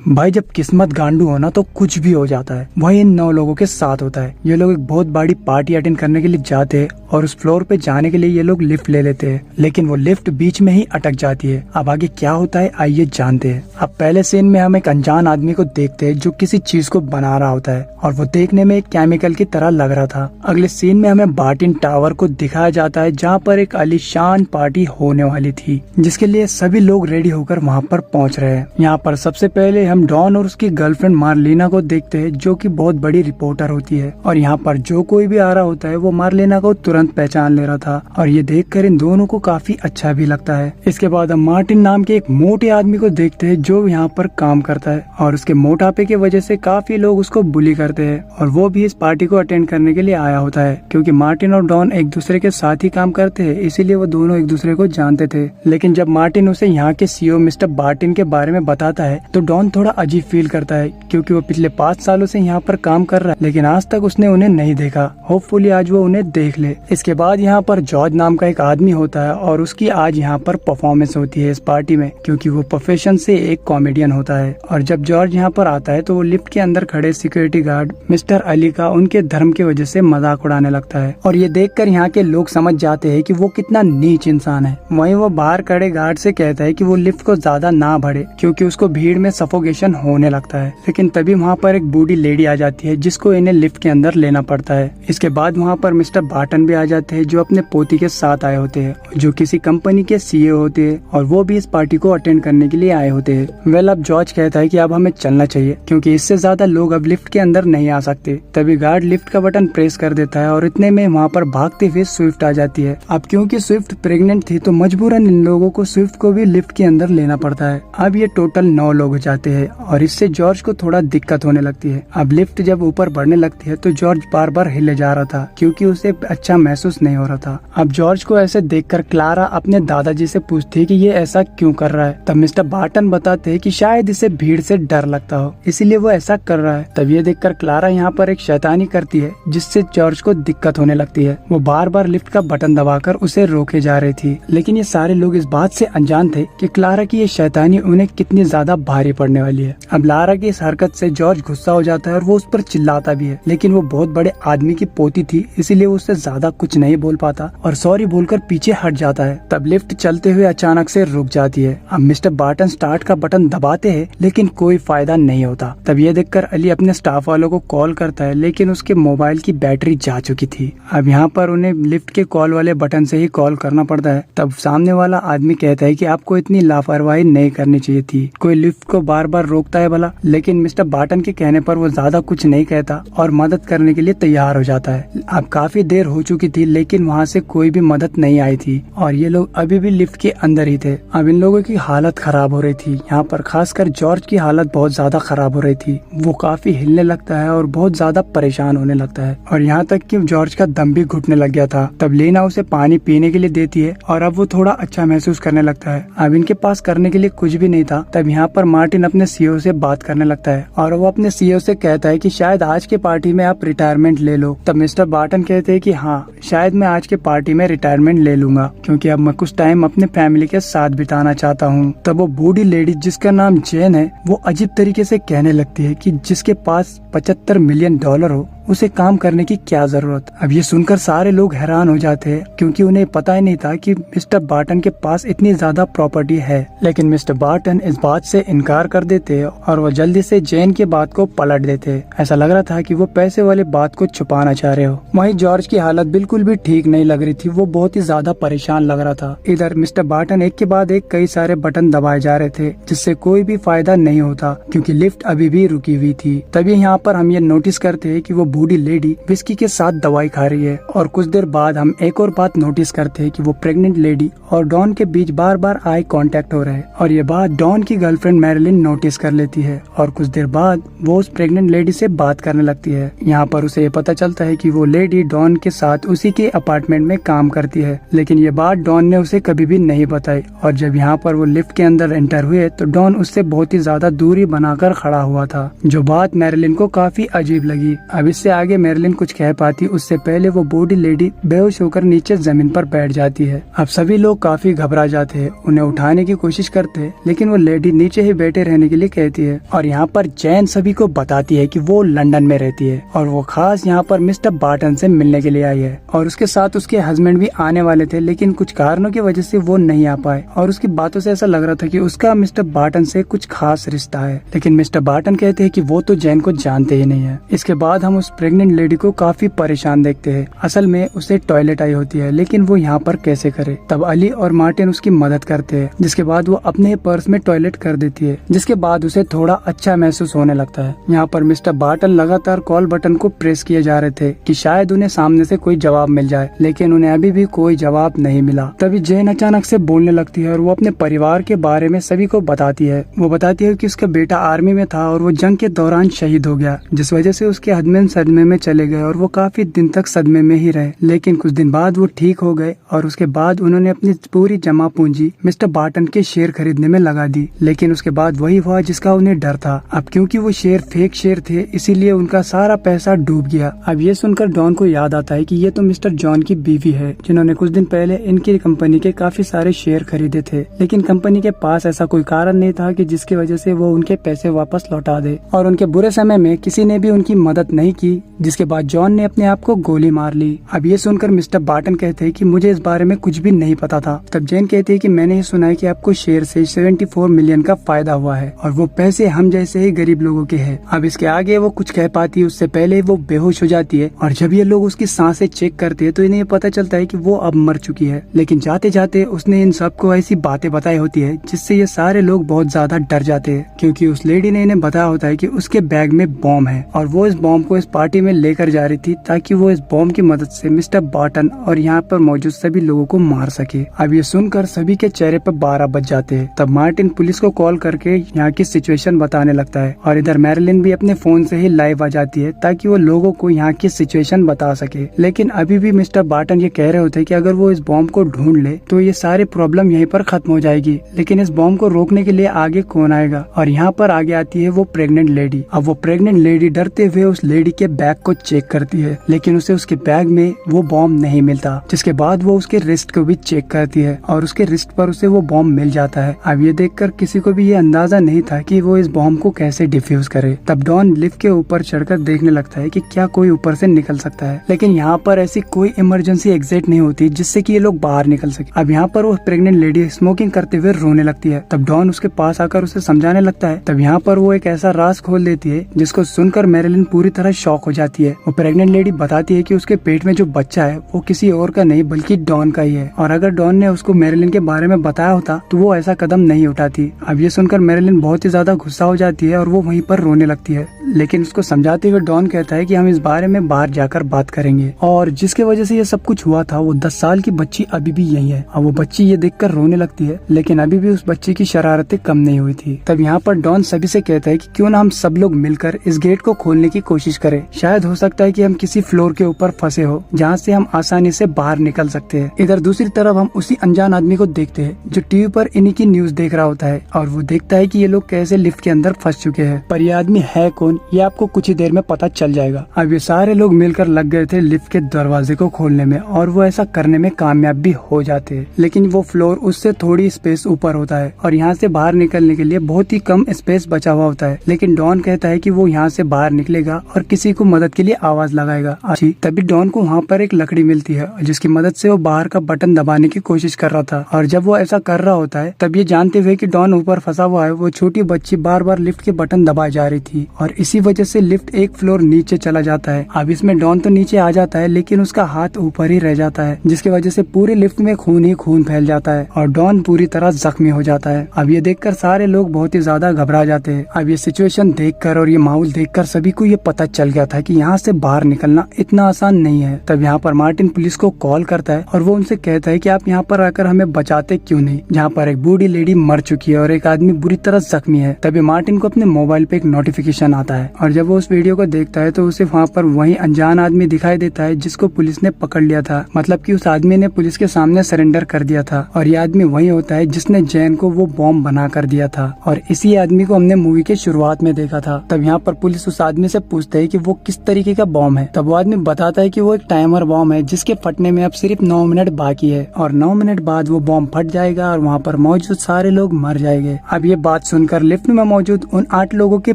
भाई जब किस्मत गांडू हो ना तो कुछ भी हो जाता है। वही इन 9 लोगों के साथ होता है। ये लोग एक बहुत बड़ी पार्टी अटेंड करने के लिए जाते हैं और उस फ्लोर पे जाने के लिए ये लोग लिफ्ट ले लेते हैं, लेकिन वो लिफ्ट बीच में ही अटक जाती है। अब आगे क्या होता है आइए जानते हैं। अब पहले सीन में हम एक अनजान आदमी को देखते हैं जो किसी चीज को बना रहा होता है और वो देखने में एक केमिकल की तरह लग रहा था। अगले सीन में हमें बार्टिन टावर को दिखाया जाता है जहाँ पर एक आलीशान पार्टी होने वाली थी, जिसके लिए सभी लोग रेडी होकर वहाँ पर पहुँच रहे हैं। यहाँ पर सबसे पहले हम डॉन और उसकी गर्लफ्रेंड मार्लिना को देखते हैं जो कि बहुत बड़ी रिपोर्टर होती है और यहाँ पर जो कोई भी आ रहा होता है वो मार्लिना को तुरंत पहचान ले रहा था और ये देखकर इन दोनों को काफी अच्छा भी लगता है। इसके बाद हम मार्टिन नाम के एक मोटे आदमी को देखते हैं जो यहाँ पर काम करता है और उसके मोटापे की वजह से काफी लोग उसको बुली करते हैं और वो भी इस पार्टी को अटेंड करने के लिए आया होता है क्योंकि मार्टिन और डॉन एक दूसरे के साथ ही काम करते हैं, इसीलिए वो दोनों एक दूसरे को जानते थे। लेकिन जब मार्टिन उसे यहाँ के सीईओ मिस्टर बार्टिन के बारे में बताता है तो डॉन थोड़ा अजीब फील करता है क्योंकि वो पिछले 5 सालों से यहाँ पर काम कर रहा है लेकिन आज तक उसने उन्हें नहीं देखा। होपफुली आज वो उन्हें देख ले। इसके बाद यहाँ पर जॉर्ज नाम का एक आदमी होता है और उसकी आज यहाँ पर परफॉर्मेंस होती है इस पार्टी में क्योंकि वो प्रोफेशन से एक कॉमेडियन होता है। और जब जॉर्ज यहाँ पर आता है तो वो लिफ्ट के अंदर खड़े सिक्योरिटी गार्ड मिस्टर अली का उनके धर्म की वजह से मजाक उड़ाने लगता है और ये देखकर यहाँ के लोग समझ जाते हैं कि वो कितना नीच इंसान है। वहीं वो बाहर खड़े गार्ड से कहता है कि वो लिफ्ट को ज्यादा ना बढ़े क्योंकि उसको भीड़ में सफोकेशन होने लगता है। लेकिन तभी वहाँ पर एक बूढ़ी लेडी आ जाती है जिसको इन्हें लिफ्ट के अंदर लेना पड़ता है। इसके बाद वहाँ पर मिस्टर बार्टन भी आ जाते हैं जो अपने पोती के साथ आए होते हैं जो किसी कंपनी के सीईओ होते हैं और वो भी इस पार्टी को अटेंड करने के लिए आए होते हैं। वेल अब जॉर्ज कहता है कि अब हमें चलना चाहिए क्योंकि इससे ज्यादा लोग अब लिफ्ट के अंदर नहीं आ सकते। तभी गार्ड लिफ्ट का बटन प्रेस कर देता है और इतने में वहाँ पर भागते हुए स्विफ्ट आ जाती है। अब क्योंकि स्विफ्ट प्रेग्नेंट थी तो मजबूरन इन लोगों को स्विफ्ट को भी लिफ्ट के अंदर लेना पड़ता है। अब ये टोटल 9 लोग हो जाते हैं और इससे जॉर्ज को थोड़ा दिक्कत होने लगती है। अब लिफ्ट जब ऊपर बढ़ने लगती है तो जॉर्ज बार बार हिले जा रहा था क्योंकि उसे अच्छा महसूस नहीं हो रहा था। अब जॉर्ज को ऐसे देखकर क्लारा अपने दादाजी से पूछती है कि ये ऐसा क्यों कर रहा है। तब मिस्टर बार्टन बताते हैं कि शायद इसे भीड़ से डर लगता हो इसीलिए वो ऐसा कर रहा है। तब ये देखकर क्लारा यहाँ पर एक शैतानी करती है जिससे जॉर्ज को दिक्कत होने लगती है। वो बार बार लिफ्ट का बटन दबाकर उसे रोके जा रही थी लेकिन ये सारे लोग इस बात से अनजान थे कि क्लारा की ये शैतानी उन्हें कितनी ज्यादा भारी पड़ने वाली है। अब लारा की इस हरकत से जॉर्ज गुस्सा हो जाता है और वो उस पर चिल्लाता भी है लेकिन वो बहुत बड़े आदमी की पोती थी इसीलिए वो उससे ज्यादा कुछ नहीं बोल पाता और सॉरी बोलकर पीछे हट जाता है। तब लिफ्ट चलते हुए अचानक से रुक जाती है। अब मिस्टर बार्टन स्टार्ट का बटन दबाते हैं लेकिन कोई फायदा नहीं होता। तब ये देखकर अली अपने स्टाफ वालों को कॉल करता है लेकिन उसके मोबाइल की बैटरी जा चुकी थी। अब यहाँ पर उन्हें लिफ्ट के कॉल वाले बटन से ही कॉल करना पड़ता है। तब सामने वाला आदमी कहता है कि आपको इतनी लापरवाही नहीं करनी चाहिए थी, कोई लिफ्ट को बार बार रोकता है भला। लेकिन मिस्टर बार्टन के कहने पर वो ज्यादा कुछ नहीं कहता और मदद करने के लिए तैयार हो जाता है। अब काफी देर हो चुकी थी लेकिन वहाँ से कोई भी मदद नहीं आई थी और ये लोग अभी भी लिफ्ट के अंदर ही थे। अब इन लोगों की हालत खराब हो रही थी। यहाँ पर खासकर जॉर्ज की हालत बहुत ज्यादा खराब हो रही थी। वो काफी हिलने लगता है और बहुत ज्यादा परेशान होने लगता है और यहाँ तक कि जॉर्ज का दम भी घुटने लग गया था। तब लीना उसे पानी पीने के लिए देती है और अब वो थोड़ा अच्छा महसूस करने लगता है। अब इनके पास करने के लिए कुछ भी नहीं था। तब यहाँ पर मार्टिन अपने सीईओ से बात करने लगता है और वो अपने सीईओ से कहता है कि शायद आज के पार्टी में आप रिटायरमेंट ले लो। तब मिस्टर बार्टन कहते हैं कि हाँ शायद मैं आज के पार्टी में रिटायरमेंट ले लूंगा क्योंकि अब मैं कुछ टाइम अपने फैमिली के साथ बिताना चाहता हूँ। तब वो बूढ़ी लेडी जिसका नाम जेन है वो अजीब तरीके से कहने लगती है कि जिसके पास $75 मिलियन हो उसे काम करने की क्या जरूरत। अब ये सुनकर सारे लोग हैरान हो जाते हैं क्योंकि उन्हें पता ही नहीं था कि मिस्टर बार्टन के पास इतनी ज्यादा प्रॉपर्टी है। लेकिन मिस्टर बार्टन इस बात से इनकार कर देते और वो जल्दी से जेन की बात को पलट देते। ऐसा लग रहा था कि वो पैसे वाले बात को छुपाना चाह रहे हो। वहीं जॉर्ज की हालत बिल्कुल भी ठीक नहीं लग रही थी, वो बहुत ही ज्यादा परेशान लग रहा था। इधर मिस्टर बार्टन एक के बाद एक कई सारे बटन दबाए जा रहे थे जिससे कोई भी फायदा नहीं होता क्योंकि लिफ्ट अभी भी रुकी हुई थी। तभी यहाँ पर हम ये नोटिस करते हैं कि वो बूढ़ी लेडी विस्की के साथ दवाई खा रही है और कुछ देर बाद हम एक और बात नोटिस करते हैं कि वो प्रेग्नेंट लेडी और डॉन के बीच बार बार आई कांटेक्ट हो रहा है और ये बात डॉन की गर्लफ्रेंड मैरिलिन नोटिस कर लेती है और कुछ देर बाद वो उस प्रेग्नेंट लेडी से बात करने लगती है। यहाँ पर उसे ये पता चलता है कि वो लेडी डॉन के साथ उसी के अपार्टमेंट में काम करती है लेकिन ये बात डॉन ने उसे कभी भी नहीं बताई। और जब यहाँ पर वो लिफ्ट के अंदर एंटर हुए तो डॉन उससे बहुत ही ज्यादा दूरी बनाकर खड़ा हुआ था जो बात मैरिलिन को काफी अजीब लगी। अब इससे उससे आगे मैरिलिन कुछ कह पाती उससे पहले वो बूढ़ी लेडी बेहोश होकर नीचे जमीन पर बैठ जाती है। अब सभी लोग काफी घबरा जाते हैं, उन्हें उठाने की कोशिश करते हैं, लेकिन वो लेडी नीचे ही बैठे रहने के लिए कहती है। और यहाँ पर जैन सभी को बताती है कि वो लंदन में रहती है और वो खास यहाँ पर मिस्टर बार्टन से मिलने के लिए आई है और उसके साथ उसके हस्बैंड भी आने वाले थे, लेकिन कुछ कारणों की वजह से वो नहीं आ पाए और उसकी बातों से ऐसा लग रहा था कि उसका मिस्टर बार्टन से कुछ खास रिश्ता है। लेकिन मिस्टर बार्टन कहते हैं कि वो तो जैन को जानते ही नहीं है। इसके बाद हम उस प्रेग्नेंट लेडी को काफी परेशान देखते हैं। असल में उसे टॉयलेट आई होती है, लेकिन वो यहाँ पर कैसे करे। तब अली और मार्टिन उसकी मदद करते हैं, जिसके बाद वो अपने पर्स में टॉयलेट कर देती है, जिसके बाद उसे थोड़ा अच्छा महसूस होने लगता है। यहाँ पर मिस्टर बार्टन लगातार कॉल बटन को प्रेस किए जा रहे थे कि शायद उन्हें सामने से कोई जवाब मिल जाए, लेकिन उन्हें अभी भी कोई जवाब नहीं मिला। तभी जैन अचानक से बोलने लगती है और वो अपने परिवार के बारे में सभी को बताती है। वो बताती है कि उसका बेटा आर्मी में था और वो जंग के दौरान शहीद हो गया, जिस वजह से उसके हस्बैंड सदमे में चले गए और वो काफी दिन तक सदमे में ही रहे। लेकिन कुछ दिन बाद वो ठीक हो गए और उसके बाद उन्होंने अपनी पूरी जमा पूंजी मिस्टर बार्टन के शेयर खरीदने में लगा दी। लेकिन उसके बाद वही हुआ जिसका उन्हें डर था। अब क्योंकि वो शेयर फेक शेयर थे, इसीलिए उनका सारा पैसा डूब गया। अब ये सुनकर डॉन को याद आता है कि ये तो मिस्टर जॉन की बीवी है, जिन्होंने कुछ दिन पहले इनकी कंपनी के काफी सारे शेयर खरीदे थे, लेकिन कंपनी के पास ऐसा कोई कारण नहीं था कि जिसकी वजह से वो उनके पैसे वापस लौटा दे। और उनके बुरे समय में किसी ने भी उनकी मदद नहीं की, जिसके बाद जॉन ने अपने आप को गोली मार ली। अब ये सुनकर मिस्टर बार्टन कहते हैं कि मुझे इस बारे में कुछ भी नहीं पता था। तब जैन कहती है कि मैंने ये सुना है कि आपको शेयर से 74 मिलियन का फायदा हुआ है और वो पैसे हम जैसे ही गरीब लोगों के हैं। अब इसके आगे वो कुछ कह पाती है उससे पहले वो बेहोश हो जाती है और जब ये लोग उसकी सांसें चेक करते हैं तो इन्हें पता चलता है कि वो अब मर चुकी है। लेकिन जाते जाते उसने इन सबको ऐसी बातें बताई होती है जिससे ये सारे लोग बहुत ज्यादा डर जाते हैं, क्योंकि उस लेडी ने इन्हें बताया होता है कि उसके बैग में बॉम्ब है और वो इस बॉम्ब को इस पार्टी में लेकर जा रही थी ताकि वो इस बॉम्ब की मदद से मिस्टर बार्टन और यहाँ पर मौजूद सभी लोगों को मार सके। अब ये सुनकर सभी के चेहरे पर 12 बज जाते हैं। तब मार्टिन पुलिस को कॉल करके यहाँ की सिचुएशन बताने लगता है और इधर मैरिलिन भी अपने फोन से ही लाइव आ जाती है ताकि वो लोगों को यहाँ की सिचुएशन बता सके। लेकिन अभी भी मिस्टर बार्टन ये कह रहे होते हैं कि अगर वो इस बॉम्ब को ढूंढ ले तो ये सारी प्रॉब्लम यहीं पर खत्म हो जाएगी, लेकिन इस बॉम्ब को रोकने के लिए आगे कौन आएगा। और यहाँ पर आगे आती है वो प्रेग्नेंट लेडी। अब वो प्रेग्नेंट लेडी डरते हुए उस लेडी के बैग को चेक करती है, लेकिन उसे उसके बैग में वो बॉम्ब नहीं मिलता, जिसके बाद वो उसके रिस्ट को भी चेक करती है और उसके रिस्ट पर उसे वो बॉम्ब मिल जाता है। अब ये देखकर किसी को भी ये अंदाजा नहीं था कि वो इस बॉम्ब को कैसे डिफ्यूज करे। तब डॉन लिफ्ट के ऊपर चढ़कर देखने लगता है कि क्या कोई ऊपर से निकल सकता है, लेकिन यहाँ पर ऐसी कोई इमरजेंसी एग्जिट नहीं होती जिससे कि ये लोग बाहर निकल सके। अब यहाँ पर वो प्रेग्नेंट लेडी स्मोकिंग करते हुए रोने लगती है। तब डॉन उसके पास आकर उसे समझाने लगता है। तब यहाँ पर वो एक ऐसा राज खोल देती है जिसको सुनकर मैरिलिन पूरी तरह शॉक हो जाती है। वो प्रेग्नेंट लेडी बताती है कि उसके पेट में जो बच्चा है वो किसी और का नहीं बल्कि डॉन का ही है, और अगर डॉन ने उसको मैरिलिन के बारे में बताया होता तो वो ऐसा कदम नहीं उठाती। अब ये सुनकर मैरिलिन बहुत ही ज्यादा गुस्सा हो जाती है और वो वहीं पर रोने लगती है, लेकिन उसको समझाते हुए डॉन कहता है कि हम इस बारे में बाहर जाकर बात करेंगे। और जिसके वजह से ये सब कुछ हुआ था वो 10 साल की बच्ची अभी भी यही है। अब वो बच्ची ये देखकर रोने लगती है, लेकिन अभी भी उस बच्ची की शरारतें कम नहीं हुई थी। तब यहाँ पर डॉन सभी से कहता है कि क्यों ना हम सब लोग मिलकर इस गेट को खोलने की कोशिश करें। शायद हो सकता है कि हम किसी फ्लोर के ऊपर फंसे हो जहाँ से हम आसानी से बाहर निकल सकते हैं। इधर दूसरी तरफ हम उसी अनजान आदमी को देखते हैं जो टीवी पर इन्हीं की न्यूज देख रहा होता है और वो देखता है कि ये लोग कैसे लिफ्ट के अंदर फंस चुके हैं। पर ये आदमी है कौन ये आपको कुछ ही देर में पता चल जाएगा। अब ये सारे लोग मिलकर लग गए थे लिफ्ट के दरवाजे को खोलने में और वो ऐसा करने में कामयाब भी हो जाते हैं, लेकिन वो फ्लोर उससे थोड़ी स्पेस ऊपर होता है और यहाँ से बाहर निकलने के लिए बहुत ही कम स्पेस बचा हुआ होता है। लेकिन डॉन कहता है कि वो यहाँ से बाहर निकलेगा और किसी को मदद के लिए आवाज लगाएगा। तभी डॉन को वहाँ पर एक लकड़ी मिलती है जिसकी मदद से वो बाहर का बटन दबाने की कोशिश कर रहा था, और जब वो ऐसा कर रहा होता है तब ये जानते हुए कि डॉन ऊपर फंसा हुआ है वो छोटी बच्ची बार बार लिफ्ट के बटन दबाए जा रही थी और इसी वजह से लिफ्ट एक फ्लोर नीचे चला जाता है। अब इसमें डॉन तो नीचे आ जाता है लेकिन उसका हाथ ऊपर ही रह जाता है, जिसकी वजह से पूरे लिफ्ट में खून ही खून फैल जाता है और डॉन पूरी तरह जख्मी हो जाता है। अब ये देखकर सारे लोग बहुत ही ज्यादा घबरा जाते हैं। अब ये सिचुएशन देखकर और ये माहौल देखकर सभी को ये पता चल गया था कि यहाँ से बाहर निकलना इतना आसान नहीं है। तब यहाँ पर मार्टिन पुलिस को कॉल करता है और वो उनसे कहता है कि आप यहाँ पर आकर हमें बचाते क्यों नहीं, जहाँ पर एक बूढ़ी लेडी मर चुकी है और एक आदमी बुरी तरह जख्मी है। तभी मार्टिन को अपने मोबाइल पे एक नोटिफिकेशन आता है और जब वो उस वीडियो को देखता है तो उसे वहाँ पर वही अनजान आदमी दिखाई देता है जिसको पुलिस ने पकड़ लिया था। मतलब कि उस आदमी ने पुलिस के सामने सरेंडर कर दिया था और ये आदमी वही होता है जिसने जैन को वो बॉम्ब बना कर दिया था और इसी आदमी को हमने मूवी के शुरुआत में देखा था। तब यहाँ पर पुलिस उस आदमी से पूछते है कि वो किस तरीके का बॉम्ब है। तब वो आदमी बताता है कि वो एक टाइमर बॉम्ब है जिसके फटने में अब सिर्फ 9 मिनट बाकी है और 9 मिनट बाद वो बॉम्ब फट जाएगा और वहाँ पर मौजूद सारे लोग मर जाएंगे। अब ये बात सुनकर लिफ्ट में मौजूद उन 8 लोगों के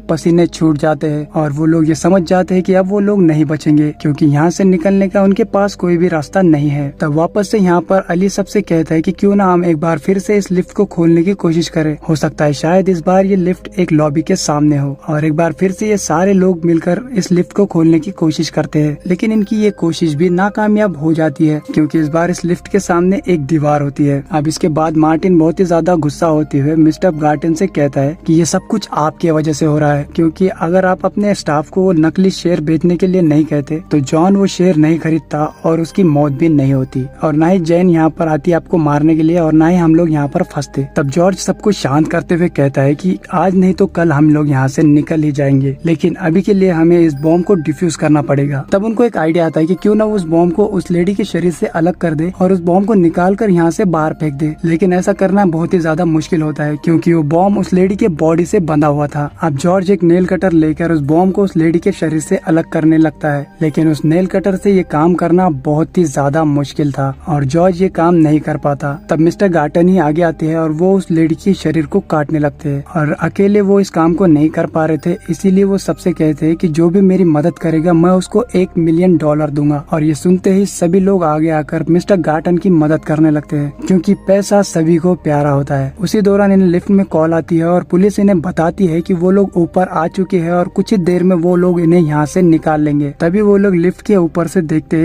पसीने छूट जाते हैं और वो लोग ये समझ जाते हैं कि अब वो लोग नहीं बचेंगे क्योंकि यहाँ से निकलने का उनके पास कोई भी रास्ता नहीं है। तब वापस से यहाँ पर अली सबसे कहता है कि क्यों ना हम एक बार फिर से इस लिफ्ट को खोलने की कोशिश करें। हो सकता है शायद इस बार ये लिफ्ट एक लॉबी के सामने हो और एक बार फिर से ये सारे लोग मिलकर इस लिफ्ट को खोलने की कोशिश करते हैं, लेकिन इनकी ये कोशिश भी नाकामयाब हो जाती है क्योंकि इस बार इस लिफ्ट के सामने एक दीवार होती है। अब इसके बाद मार्टिन बहुत ही ज्यादा गुस्सा होते हुए मिस्टर गार्टन से कहता है कि ये सब कुछ आपकी वजह से हो रहा है, क्योंकि अगर आप अपने स्टाफ को वो नकली शेर बेचने के लिए नहीं कहते तो जॉन वो शेर नहीं खरीदता और उसकी मौत भी नहीं होती और न ही जैन यहाँ पर आती आपको मारने के लिए और न ही हम लोग यहाँ पर फंसते। तब जॉर्ज सबको शांत करते हुए कहता है कि आज नहीं तो कल हम लोग यहाँ से निकल ही जाएंगे, लेकिन अभी के लिए हमें इस बॉम्ब को डिफ्यूज करना पड़ेगा। तब उनको एक आइडिया आता है कि क्यों ना उस बॉम्ब को उस लेडी के शरीर से अलग कर दे और उस बॉम्ब को निकाल कर यहाँ से बाहर फेंक दे, लेकिन ऐसा करना बहुत ही ज्यादा मुश्किल होता है क्योंकि वो बॉम्ब उस लेडी के बॉडी से बंधा हुआ था। अब जॉर्ज एक नेल कटर लेकर उस बॉम्ब को उस लेडी के शरीर से अलग करने लगता है, लेकिन उस नेल कटर से ये काम करना बहुत ही ज्यादा मुश्किल था और जॉर्ज ये काम नहीं कर पाता। तब मिस्टर गार्टन ही आगे आते हैं और वो उस लेडी के शरीर को काटने लगते हैं और अकेले वो इस काम को नहीं कर पा रहे थे, इसीलिए वो सबसे कहते हैं कि जो भी मेरी मदद करेगा मैं उसको $1 मिलियन दूंगा। और ये सुनते ही सभी लोग आगे आकर मिस्टर गार्टन की मदद करने लगते हैं क्योंकि पैसा सभी को प्यारा होता है। उसी दौरान इन्हें लिफ्ट में कॉल आती है और पुलिस इन्हें बताती है कि वो लोग ऊपर आ चुके हैं और कुछ ही देर में वो लोग इन्हें यहाँ से निकाल लेंगे। तभी वो लोग लिफ्ट के ऊपर से देखते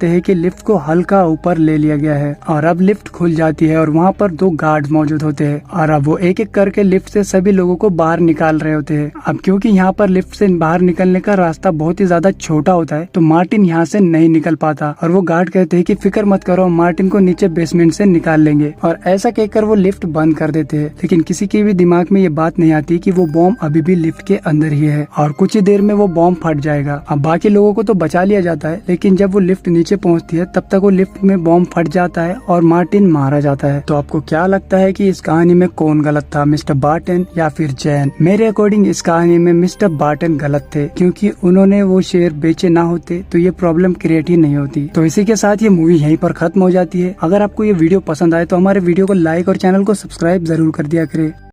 हैं कि लिफ्ट को हल्का ऊपर ले लिया गया है और अब लिफ्ट खुल जाती है और वहाँ पर 2 गार्ड्स मौजूद होते हैं और अब वो एक एक करके लिफ्ट से सभी लोगों को बाहर निकाल रहे होते हैं। अब क्योंकि यहाँ पर लिफ्ट से बाहर निकलने का रास्ता बहुत ही ज्यादा छोटा होता है तो मार्टिन यहाँ से नहीं निकल पाता और वो गार्ड कहते हैं कि फिक्र मत करो, मार्टिन को नीचे बेसमेंट से निकाल लेंगे और ऐसा कहकर वो लिफ्ट बंद कर देते हैं। लेकिन किसी के भी दिमाग में ये बात नहीं आती कि वो बॉम्ब अभी भी लिफ्ट के अंदर ही है और कुछ ही देर में वो बॉम्ब फट जाएगा। अब बाकी लोगों को तो बचा लिया जाता है, लेकिन जब वो लिफ्ट नीचे पहुँचती है तब तक वो लिफ्ट में बॉम्ब फट जाता है और मार्टिन मारा जाता है। तो आपको क्या लगता है कि इस कहानी में कौन गलत था, मिस्टर बार्टन या फिर जैन? मेरे अकॉर्डिंग इस कहानी में मिस्टर बार्टन गलत थे क्योंकि उन्होंने वो शेयर बेचे ना होते तो ये प्रॉब्लम क्रिएट ही नहीं होती। तो इसी के साथ ये मूवी यहीं पर खत्म हो जाती है। अगर आपको ये वीडियो पसंद आए तो हमारे वीडियो को लाइक और चैनल को सब्सक्राइब जरूर कर दिया करें।